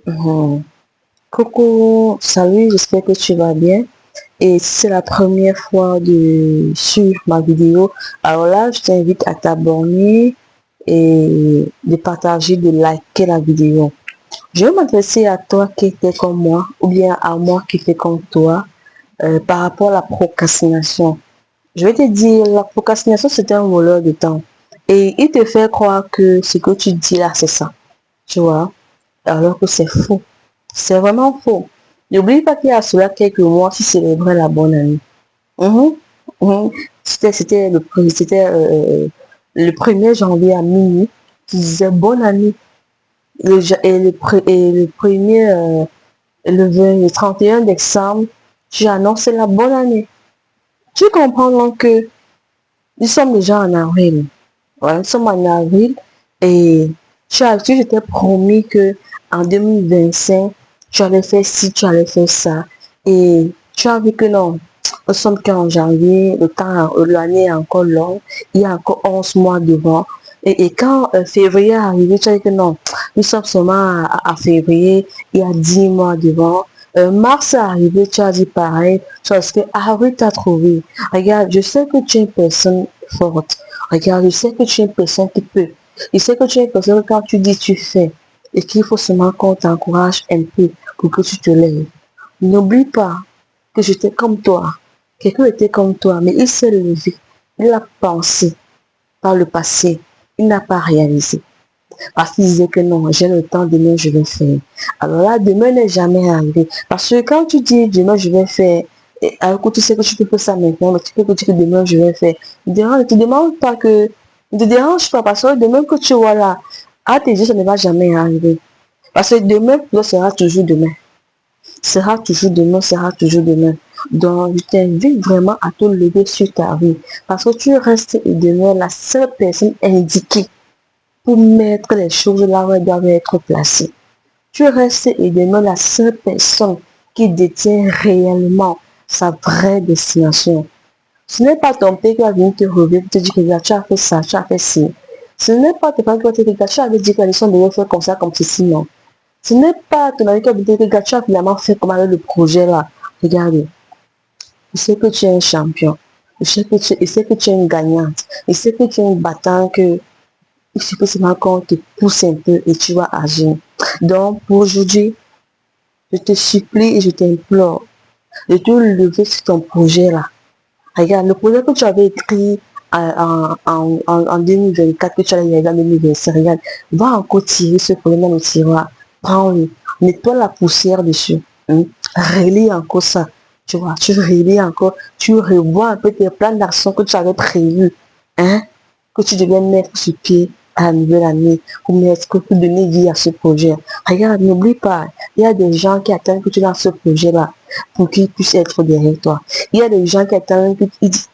Mhm. Coucou, salut, j'espère que tu vas bien. Et si c'est la première fois sur ma vidéo, alors là, je t'invite à t'abonner et de partager, de liker la vidéo. Je vais m'adresser à toi qui était comme moi, ou bien à moi qui était comme toi, par rapport à la procrastination. Je vais te dire, la procrastination, c'est un voleur de temps. Et il te fait croire que ce que tu dis là, c'est ça. Tu vois? Alors que c'est faux. C'est vraiment faux. N'oublie pas qu'il y a cela quelques mois, tu célébrais la bonne année. Mhm, mhm. C'était le 1er janvier à minuit. Tu disais bonne année. Et le premier, le 31 décembre, tu annonçais la bonne année. Tu comprends donc que nous sommes déjà en avril. Ouais, nous sommes en avril et tu t'es promis que en 2025, tu allais faire ci, tu allais faire ça. Et tu as vu que non, nous sommes qu'en janvier, l'année est encore longue, il y a encore 11 mois devant. Et quand février est arrivé, tu as dit que non, nous sommes seulement à février, il y a 10 mois devant. Mars est arrivé, tu as dit pareil, parce que avril t'as trouvé. Regarde, je sais que tu es une personne forte. Regarde, je sais que tu es une personne qui peut. Je sais que tu es une personne que quand tu dis, tu fais. Et qu'il faut seulement qu'on t'encourage un peu pour que tu te lèves. N'oublie pas que j'étais comme toi. Quelqu'un était comme toi, mais il s'est levé. Il a pensé par le passé. Il n'a pas réalisé. Parce qu'il disait que non, j'ai le temps, demain je vais faire. Alors là, demain n'est jamais arrivé. Parce que quand tu dis demain je vais faire, alors que tu sais que tu peux faire ça maintenant, mais tu peux dire que demain je vais faire. Ne te demande pas que, ne te dérange pas parce que demain que tu vois là, à tes yeux, ça ne va jamais arriver. Parce que demain, pour toi, sera toujours demain. Sera toujours demain, sera toujours demain. Donc, je t'invite vraiment à te lever sur ta vie. Parce que tu restes et demeures la seule personne indiquée pour mettre les choses là où elles doivent être placées. Tu restes et demeures la seule personne qui détient réellement sa vraie destination. Ce n'est pas ton père qui va venir te revenir pour te dire que tu as fait ça, tu as fait ci. Ce n'est pas ton père qui va te dire que tu avais dit que la leçon devait faire comme ça, comme ceci, non. Ce n'est pas ton ami qui va te dire que tu as finalement fait comme avec le projet là. Regarde, je sais que tu es un champion. Je sais que tu es une gagnante. Je sais que tu es une battante que il suffit seulement qu'on te pousse un peu et tu vas agir. Donc, pour aujourd'hui, je te supplie et je t'implore de te lever sur ton projet là. Regarde, le projet que tu avais écrit en 2024, que tu as réalisé en 2025, regarde, va encore tirer ce projet dans le tiroir. Prends-le, mets-toi la poussière dessus. Hein? Relis encore ça. Tu vois, tu relis encore, tu revois un peu tes plans d'action que tu avais prévus. Hein? Que tu devais mettre sur pied à la nouvelle année pour donner vie à ce projet. Regarde, n'oublie pas, il y a des gens qui attendent que tu lances ce projet-là pour qu'ils puissent être derrière toi. Il y a des gens qui attendent,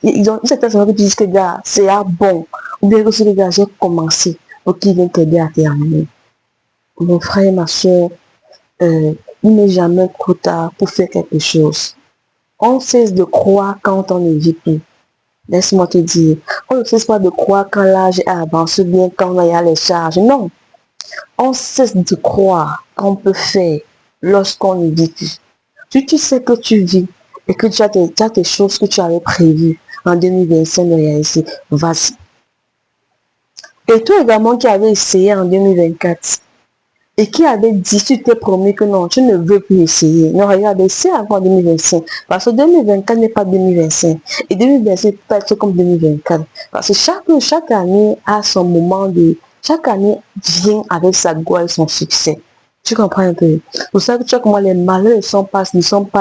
ils ont certaines gens qui disent que gars, c'est bon. Ou bien que si les gars, j'ai commencé, pour qu'ils viennent t'aider à terminer. Mon frère et ma soeur, il n'est jamais trop tard pour faire quelque chose. On cesse de croire quand on ne vit plus. Laisse-moi te dire, on ne cesse pas de croire quand l'âge avance bien quand il y a les charges. Non, on cesse de croire qu'on peut faire lorsqu'on ne vit plus. Si tu sais que tu vis et que tu as tes choses que tu avais prévues en 2025 de réaliser, vas-y. Et toi également qui avais essayé en 2024 et qui avait dit, tu t'es promis que non, tu ne veux plus essayer. Non, regarde, essaie avant 2025. Parce que 2024 n'est pas 2025. Et 2025 peut pas être comme 2024. Parce que chaque année a son moment de... Chaque année vient avec sa gloire et son succès. Tu comprends un peu? Vous savez que tu vois comment les malheurs ne sont pas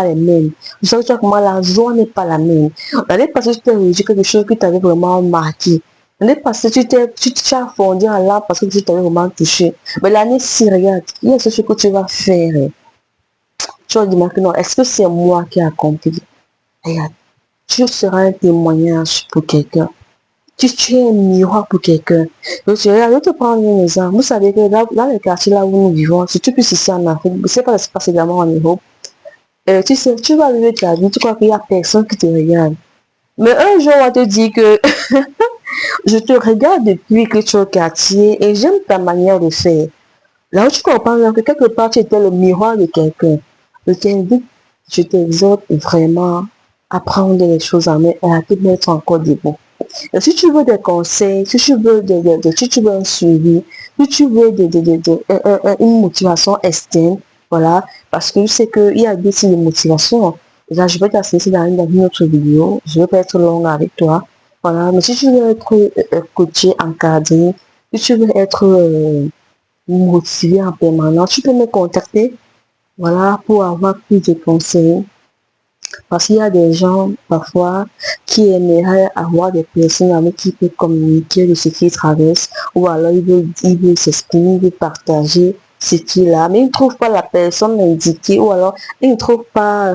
les mêmes. Vous savez que tu vois comment la joie n'est pas la même. L'année passée, tu t'es réussi quelque chose qui t'avait vraiment marqué. L'année passée, tu as fondu en larmes parce que tu t'avais vraiment touché. Mais l'année-ci, regarde, il y a ce que tu vas faire. Tu vas dire que non, est-ce que c'est moi qui ai accompli? Regarde, tu seras un témoignage pour quelqu'un. Tu es un miroir pour quelqu'un. Donc, je vais te prendre un exemple. Vous savez que dans les quartiers là où nous vivons, surtout plus ici en Afrique, je ne sais pas ce qui se passe également en Europe, tu sais, tu vas vivre ta vie, tu crois qu'il n'y a personne qui te regarde. Mais un jour, on va te dire que je te regarde depuis que tu es au quartier et j'aime ta manière de faire. Là où tu comprends que quelque part, tu étais le miroir de quelqu'un. Je t'invite, je t'exhorte vraiment à prendre les choses en main et à te mettre encore debout. Et si tu veux des conseils, si tu veux, si tu veux un suivi, si tu veux une motivation externe, voilà, parce que je sais qu'il y a des types de motivation. Là, je vais t'assister dans une autre vidéo. Je ne vais pas être longue avec toi. Voilà, mais si tu veux être coaché, encadré, si tu veux être motivé en permanence, tu peux me contacter, voilà, pour avoir plus de conseils. Parce qu'il y a des gens, parfois, qui aimeraient avoir des personnes avec qui ils peuvent communiquer de ce qu'ils traversent, ou alors ils veulent s'exprimer, ils veulent partager ce qu'il a, mais ils ne trouvent pas la personne indiquée, ou alors ils ne trouvent pas,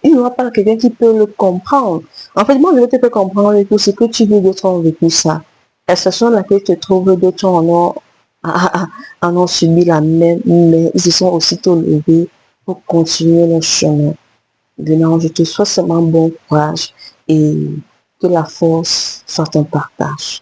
ils n'ont pas quelqu'un qui peut le comprendre. En fait, moi, je peux te comprendre tout ce que tu veux, d'autres ont vécu ça. La situation dans laquelle tu te trouves, d'autres en ont subi la même, mais ils se sont aussitôt levés pour continuer leur chemin. Maintenant, je te souhaite seulement bon courage et que la force soit un partage.